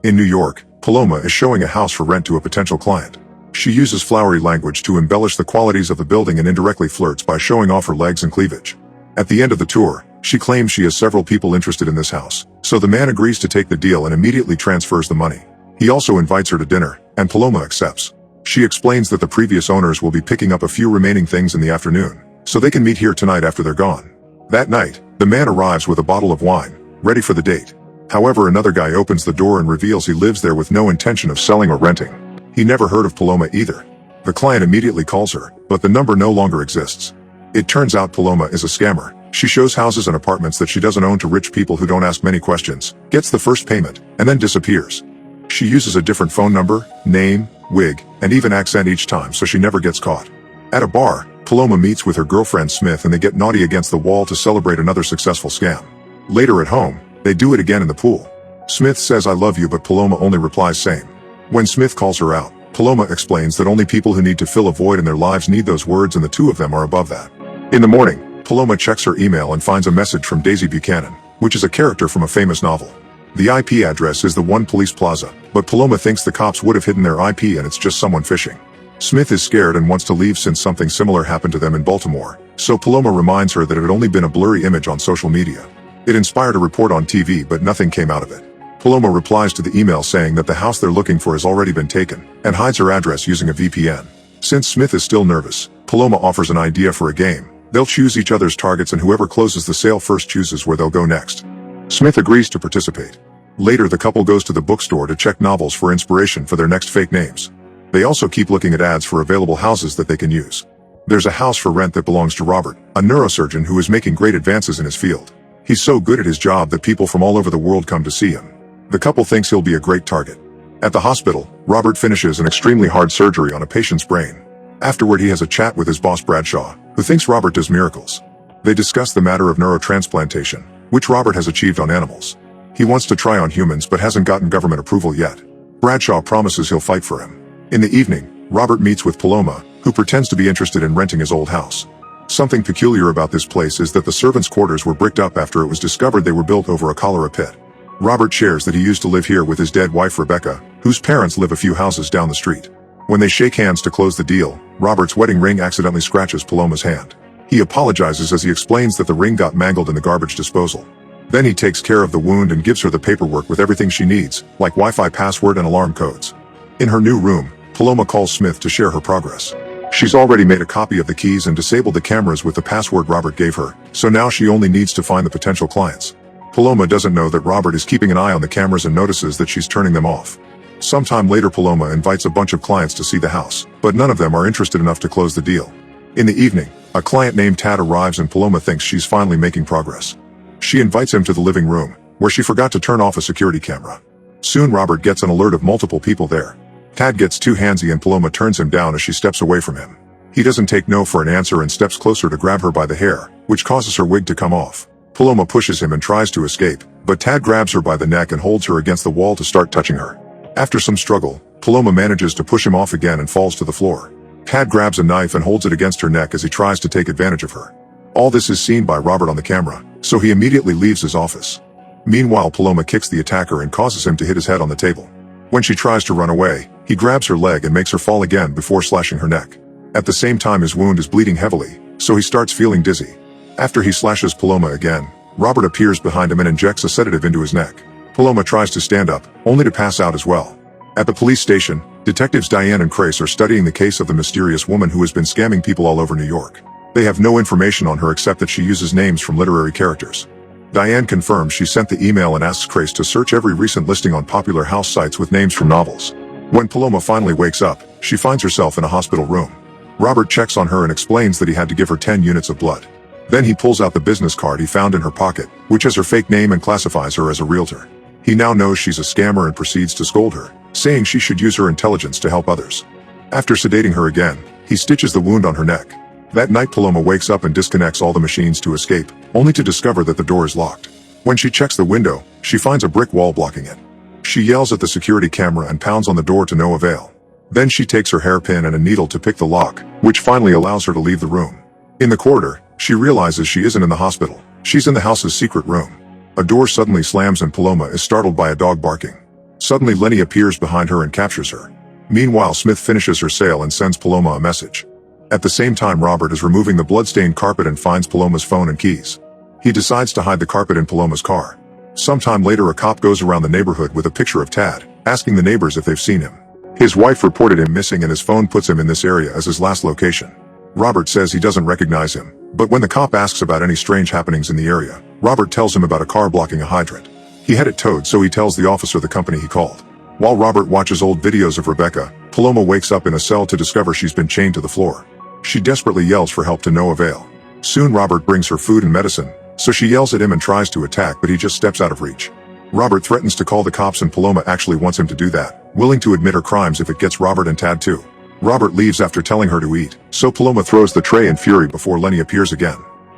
In New York, Paloma is showing a house for rent to a potential client. She uses flowery language to embellish the qualities of the building and indirectly flirts by showing off her legs and cleavage. At the end of the tour, she claims she has several people interested in this house, so the man agrees to take the deal and immediately transfers the money. He also invites her to dinner, and Paloma accepts. She explains that the previous owners will be picking up a few remaining things in the afternoon, so they can meet here tonight after they're gone. That night, the man arrives with a bottle of wine, ready for the date. However, another guy opens the door and reveals he lives there with no intention of selling or renting. He never heard of Paloma either. The client immediately calls her, but the number no longer exists. It turns out Paloma is a scammer. She shows houses and apartments that she doesn't own to rich people who don't ask many questions, gets the first payment, and then disappears. She uses a different phone number, name, wig, and even accent each time so she never gets caught. At a bar, Paloma meets with her girlfriend Smith and they get naughty against the wall to celebrate another successful scam. Later at home, they do it again in the pool. Smith says "I love you," but Paloma only replies "same." When Smith calls her out, Paloma explains that only people who need to fill a void in their lives need those words and the two of them are above that. In the morning, Paloma checks her email and finds a message from Daisy Buchanan, which is a character from a famous novel. The IP address is the One Police Plaza, but Paloma thinks the cops would have hidden their IP and it's just someone phishing. Smith is scared and wants to leave since something similar happened to them in Baltimore, so Paloma reminds her that it had only been a blurry image on social media. It inspired a report on TV, but nothing came out of it. Paloma replies to the email saying that the house they're looking for has already been taken, and hides her address using a VPN. Since Smith is still nervous, Paloma offers an idea for a game. They'll choose each other's targets and whoever closes the sale first chooses where they'll go next. Smith agrees to participate. Later, the couple goes to the bookstore to check novels for inspiration for their next fake names. They also keep looking at ads for available houses that they can use. There's a house for rent that belongs to Robert, a neurosurgeon who is making great advances in his field. He's so good at his job that people from all over the world come to see him. The couple thinks he'll be a great target. At the hospital, Robert finishes an extremely hard surgery on a patient's brain. Afterward, he has a chat with his boss Bradshaw, who thinks Robert does miracles. They discuss the matter of neurotransplantation, which Robert has achieved on animals. He wants to try on humans but hasn't gotten government approval yet. Bradshaw promises he'll fight for him. In the evening, Robert meets with Paloma, who pretends to be interested in renting his old house. Something peculiar about this place is that the servants' quarters were bricked up after it was discovered they were built over a cholera pit. Robert shares that he used to live here with his dead wife Rebecca, whose parents live a few houses down the street. When they shake hands to close the deal, Robert's wedding ring accidentally scratches Paloma's hand. He apologizes as he explains that the ring got mangled in the garbage disposal. Then he takes care of the wound and gives her the paperwork with everything she needs, like Wi-Fi password and alarm codes. In her new room, Paloma calls Smith to share her progress. She's already made a copy of the keys and disabled the cameras with the password Robert gave her, so now she only needs to find the potential clients. Paloma doesn't know that Robert is keeping an eye on the cameras and notices that she's turning them off. Sometime later, Paloma invites a bunch of clients to see the house, but none of them are interested enough to close the deal. In the evening, a client named Tad arrives and Paloma thinks she's finally making progress. She invites him to the living room, where she forgot to turn off a security camera. Soon Robert gets an alert of multiple people there. Tad gets too handsy and Paloma turns him down as she steps away from him. He doesn't take no for an answer and steps closer to grab her by the hair, which causes her wig to come off. Paloma pushes him and tries to escape, but Tad grabs her by the neck and holds her against the wall to start touching her. After some struggle, Paloma manages to push him off again and falls to the floor. Tad grabs a knife and holds it against her neck as he tries to take advantage of her. All this is seen by Robert on the camera, so he immediately leaves his office. Meanwhile, Paloma kicks the attacker and causes him to hit his head on the table. When she tries to run away, he grabs her leg and makes her fall again before slashing her neck. At the same time, his wound is bleeding heavily, so he starts feeling dizzy. After he slashes Paloma again, Robert appears behind him and injects a sedative into his neck. Paloma tries to stand up, only to pass out as well. At the police station, detectives Diane and Crace are studying the case of the mysterious woman who has been scamming people all over New York. They have no information on her except that she uses names from literary characters. Diane confirms she sent the email and asks Crace to search every recent listing on popular house sites with names from novels. When Paloma finally wakes up, she finds herself in a hospital room. Robert checks on her and explains that he had to give her 10 units of blood. Then he pulls out the business card he found in her pocket, which has her fake name and classifies her as a realtor. He now knows she's a scammer and proceeds to scold her, saying she should use her intelligence to help others. After sedating her again, he stitches the wound on her neck. That night, Paloma wakes up and disconnects all the machines to escape, only to discover that the door is locked. When she checks the window, she finds a brick wall blocking it. She yells at the security camera and pounds on the door to no avail. Then she takes her hairpin and a needle to pick the lock, which finally allows her to leave the room. In the corridor, she realizes she isn't in the hospital. She's in the house's secret room. A door suddenly slams and Paloma is startled by a dog barking. Suddenly Lenny appears behind her and captures her. Meanwhile, Smith finishes her sale and sends Paloma a message. At the same time, Robert is removing the bloodstained carpet and finds Paloma's phone and keys. He decides to hide the carpet in Paloma's car. Sometime later, a cop goes around the neighborhood with a picture of Tad, asking the neighbors if they've seen him. His wife reported him missing and his phone puts him in this area as his last location. Robert says he doesn't recognize him, but when the cop asks about any strange happenings in the area, Robert tells him about a car blocking a hydrant. He had it towed, so he tells the officer the company he called. While Robert watches old videos of Rebecca, Paloma wakes up in a cell to discover she's been chained to the floor. She desperately yells for help to no avail. Soon Robert brings her food and medicine, so she yells at him and tries to attack, but he just steps out of reach. Robert threatens to call the cops and Paloma actually wants him to do that, willing to admit her crimes if it gets Robert and Tad too. Robert leaves after telling her to eat, so Paloma throws the tray in fury before Lenny appears again.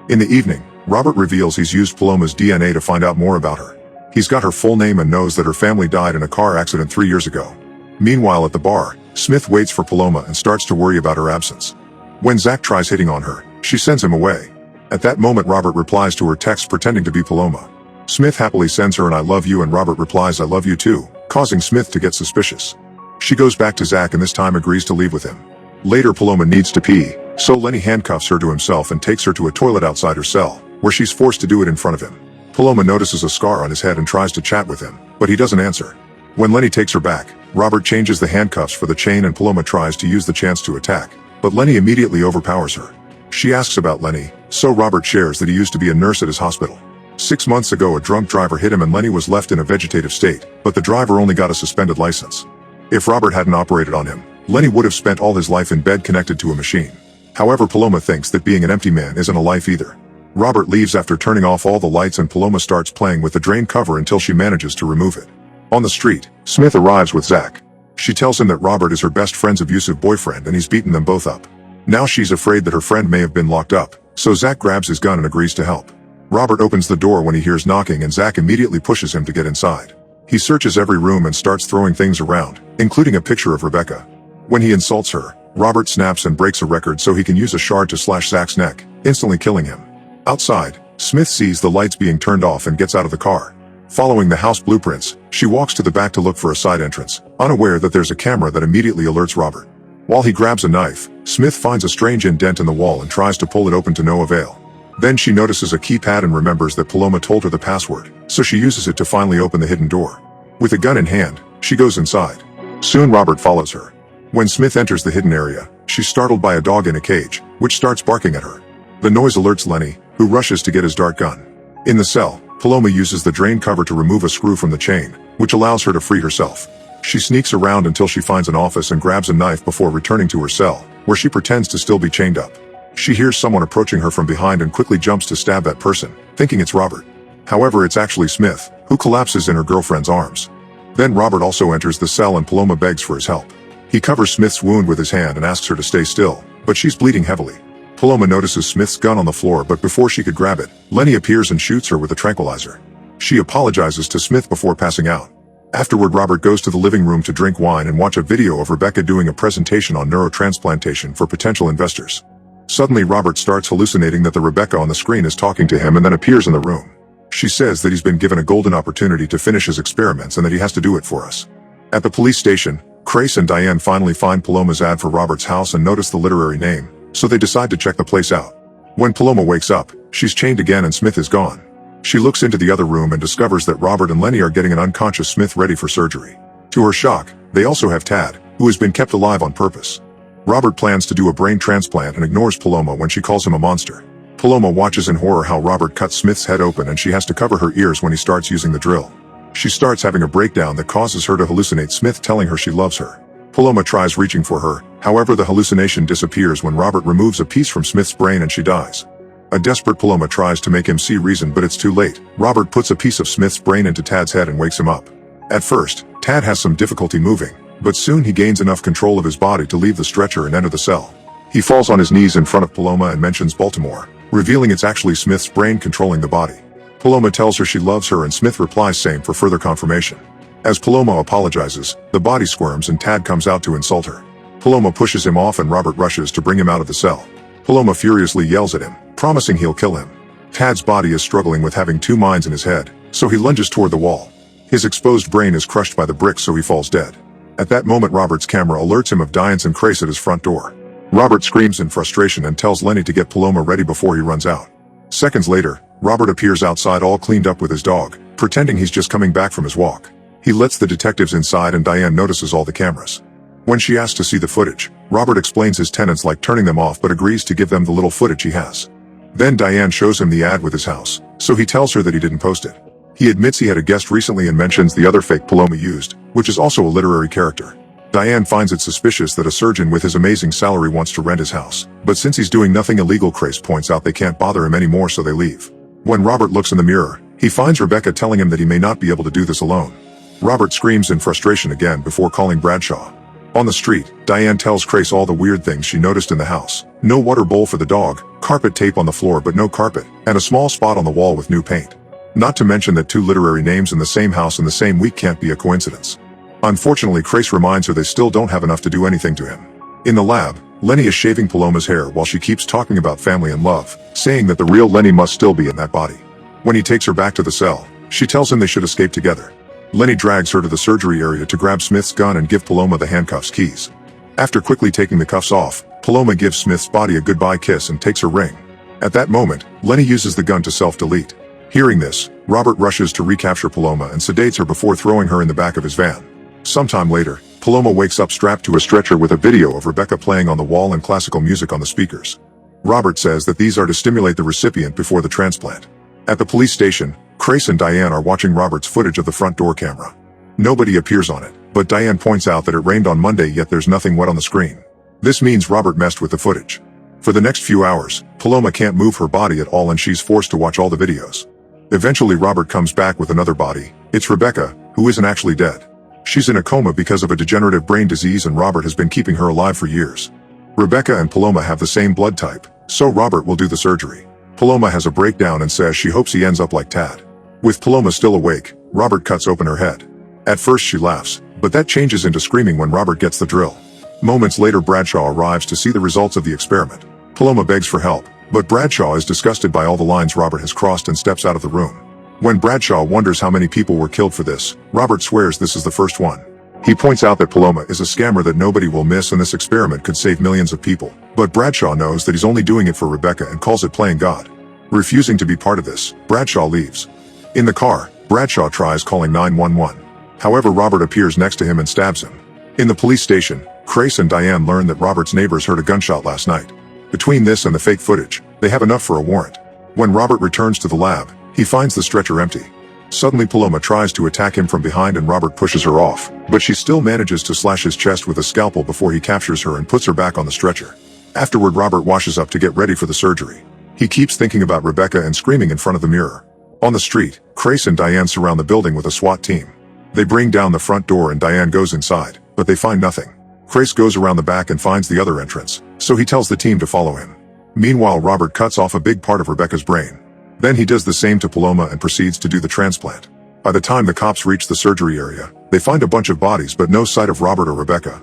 In the evening, Robert reveals he's used Paloma's DNA to find out more about her. He's got her full name and knows that her family died in a car accident 3 years ago. Meanwhile at the bar, Smith waits for Paloma and starts to worry about her absence. When Zach tries hitting on her, she sends him away. At that moment, Robert replies to her text pretending to be Paloma. Smith happily sends her an "I love you" and Robert replies "I love you too," causing Smith to get suspicious. She goes back to Zach and this time agrees to leave with him. Later, Paloma needs to pee, so Lenny handcuffs her to himself and takes her to a toilet outside her cell, where she's forced to do it in front of him. Paloma notices a scar on his head and tries to chat with him, but he doesn't answer. When Lenny takes her back, Robert changes the handcuffs for the chain and Paloma tries to use the chance to attack, but Lenny immediately overpowers her. She asks about Lenny, so Robert shares that he used to be a nurse at his hospital. 6 months ago, a drunk driver hit him and Lenny was left in a vegetative state, but the driver only got a suspended license. If Robert hadn't operated on him, Lenny would have spent all his life in bed connected to a machine. However, Paloma thinks that being an empty man isn't a life either. Robert leaves after turning off all the lights and Paloma starts playing with the drain cover until she manages to remove it. On the street, Smith arrives with Zach. She tells him that Robert is her best friend's abusive boyfriend and he's beaten them both up. Now she's afraid that her friend may have been locked up, so Zach grabs his gun and agrees to help. Robert opens the door when he hears knocking and Zach immediately pushes him to get inside. He searches every room and starts throwing things around, including a picture of Rebecca. When he insults her, Robert snaps and breaks a record so he can use a shard to slash Zach's neck, instantly killing him. Outside, Smith sees the lights being turned off and gets out of the car. Following the house blueprints, she walks to the back to look for a side entrance, unaware that there's a camera that immediately alerts Robert. While he grabs a knife, Smith finds a strange indent in the wall and tries to pull it open to no avail. Then she notices a keypad and remembers that Paloma told her the password, so she uses it to finally open the hidden door. With a gun in hand, she goes inside. Soon Robert follows her. When Smith enters the hidden area, she's startled by a dog in a cage, which starts barking at her. The noise alerts Lenny, who rushes to get his dart gun. In the cell, Paloma uses the drain cover to remove a screw from the chain, which allows her to free herself. She sneaks around until she finds an office and grabs a knife before returning to her cell, where she pretends to still be chained up. She hears someone approaching her from behind and quickly jumps to stab that person, thinking it's Robert. However, it's actually Smith, who collapses in her girlfriend's arms. Then Robert also enters the cell and Paloma begs for his help. He covers Smith's wound with his hand and asks her to stay still, but she's bleeding heavily. Paloma notices Smith's gun on the floor, but before she could grab it, Lenny appears and shoots her with a tranquilizer. She apologizes to Smith before passing out. Afterward, Robert goes to the living room to drink wine and watch a video of Rebecca doing a presentation on neurotransplantation for potential investors. Suddenly, Robert starts hallucinating that the Rebecca on the screen is talking to him and then appears in the room. She says that he's been given a golden opportunity to finish his experiments and that he has to do it for us. At the police station, Grace and Diane finally find Paloma's ad for Robert's house and notice the literary name, so they decide to check the place out. When Paloma wakes up, she's chained again and Smith is gone. She looks into the other room and discovers that Robert and Lenny are getting an unconscious Smith ready for surgery. To her shock, they also have Tad, who has been kept alive on purpose. Robert plans to do a brain transplant and ignores Paloma when she calls him a monster. Paloma watches in horror how Robert cuts Smith's head open and she has to cover her ears when he starts using the drill. She starts having a breakdown that causes her to hallucinate Smith telling her she loves her. Paloma tries reaching for her, however the hallucination disappears when Robert removes a piece from Smith's brain and she dies. A desperate Paloma tries to make him see reason, but it's too late. Robert puts a piece of Smith's brain into Tad's head and wakes him up. At first, Tad has some difficulty moving, but soon he gains enough control of his body to leave the stretcher and enter the cell. He falls on his knees in front of Paloma and mentions Baltimore, revealing it's actually Smith's brain controlling the body. Paloma tells her she loves her and Smith replies same for further confirmation. As Paloma apologizes, the body squirms and Tad comes out to insult her. Paloma pushes him off and Robert rushes to bring him out of the cell. Paloma furiously yells at him, promising he'll kill him. Tad's body is struggling with having two minds in his head, so he lunges toward the wall. His exposed brain is crushed by the bricks, so he falls dead. At that moment, Robert's camera alerts him of Diane's and Crace at his front door. Robert screams in frustration and tells Lenny to get Paloma ready before he runs out. Seconds later, Robert appears outside all cleaned up with his dog, pretending he's just coming back from his walk. He lets the detectives inside and Diane notices all the cameras. When she asks to see the footage, Robert explains his tenants like turning them off but agrees to give them the little footage he has. Then Diane shows him the ad with his house, so he tells her that he didn't post it. He admits he had a guest recently and mentions the other fake Paloma used, which is also a literary character. Diane finds it suspicious that a surgeon with his amazing salary wants to rent his house, but since he's doing nothing illegal, Crace points out they can't bother him anymore, so they leave. When Robert looks in the mirror, he finds Rebecca telling him that he may not be able to do this alone. Robert screams in frustration again before calling Bradshaw. On the street, Diane tells Crace all the weird things she noticed in the house. No water bowl for the dog, carpet tape on the floor but no carpet, and a small spot on the wall with new paint. Not to mention that 2 literary names in the same house in the same week can't be a coincidence. Unfortunately, Crace reminds her they still don't have enough to do anything to him. In the lab, Lenny is shaving Paloma's hair while she keeps talking about family and love, saying that the real Lenny must still be in that body. When he takes her back to the cell, she tells him they should escape together. Lenny drags her to the surgery area to grab Smith's gun and give Paloma the handcuffs keys. After quickly taking the cuffs off, Paloma gives Smith's body a goodbye kiss and takes her ring. At that moment, Lenny uses the gun to self-delete. Hearing this, Robert rushes to recapture Paloma and sedates her before throwing her in the back of his van. Sometime later, Paloma wakes up strapped to a stretcher with a video of Rebecca playing on the wall and classical music on the speakers. Robert says that these are to stimulate the recipient before the transplant. At the police station, Crace and Diane are watching Robert's footage of the front door camera. Nobody appears on it, but Diane points out that it rained on Monday yet there's nothing wet on the screen. This means Robert messed with the footage. For the next few hours, Paloma can't move her body at all and she's forced to watch all the videos. Eventually Robert comes back with another body. It's Rebecca, who isn't actually dead. She's in a coma because of a degenerative brain disease and Robert has been keeping her alive for years. Rebecca and Paloma have the same blood type, so Robert will do the surgery. Paloma has a breakdown and says she hopes he ends up like Tad. With Paloma still awake, Robert cuts open her head. At first she laughs, but that changes into screaming when Robert gets the drill. Moments later Bradshaw arrives to see the results of the experiment. Paloma begs for help, but Bradshaw is disgusted by all the lines Robert has crossed and steps out of the room. When Bradshaw wonders how many people were killed for this, Robert swears this is the first one. He points out that Paloma is a scammer that nobody will miss and this experiment could save millions of people, but Bradshaw knows that he's only doing it for Rebecca and calls it playing God. Refusing to be part of this, Bradshaw leaves. In the car, Bradshaw tries calling 911. However, Robert appears next to him and stabs him. In the police station, Crace and Diane learn that Robert's neighbors heard a gunshot last night. Between this and the fake footage, they have enough for a warrant. When Robert returns to the lab, he finds the stretcher empty. Suddenly Paloma tries to attack him from behind and Robert pushes her off, but she still manages to slash his chest with a scalpel before he captures her and puts her back on the stretcher. Afterward, Robert washes up to get ready for the surgery. He keeps thinking about Rebecca and screaming in front of the mirror. On the street, Crace and Diane surround the building with a SWAT team. They bring down the front door and Diane goes inside, but they find nothing. Crace goes around the back and finds the other entrance, so he tells the team to follow him. Meanwhile, Robert cuts off a big part of Rebecca's brain. Then he does the same to Paloma and proceeds to do the transplant. By the time the cops reach the surgery area, they find a bunch of bodies but no sight of Robert or Rebecca.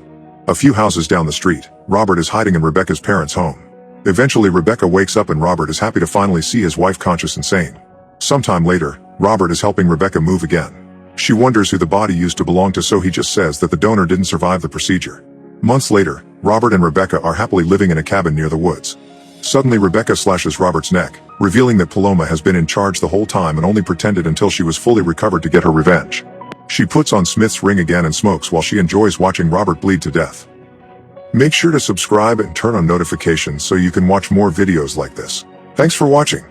A few houses down the street, Robert is hiding in Rebecca's parents' home. Eventually Rebecca wakes up and Robert is happy to finally see his wife conscious and sane. Sometime later, Robert is helping Rebecca move again. She wonders who the body used to belong to, so he just says that the donor didn't survive the procedure. Months later, Robert and Rebecca are happily living in a cabin near the woods. Suddenly Rebecca slashes Robert's neck, revealing that Paloma has been in charge the whole time and only pretended until she was fully recovered to get her revenge. She puts on Smith's ring again and smokes while she enjoys watching Robert bleed to death. Make sure to subscribe and turn on notifications so you can watch more videos like this. Thanks for watching.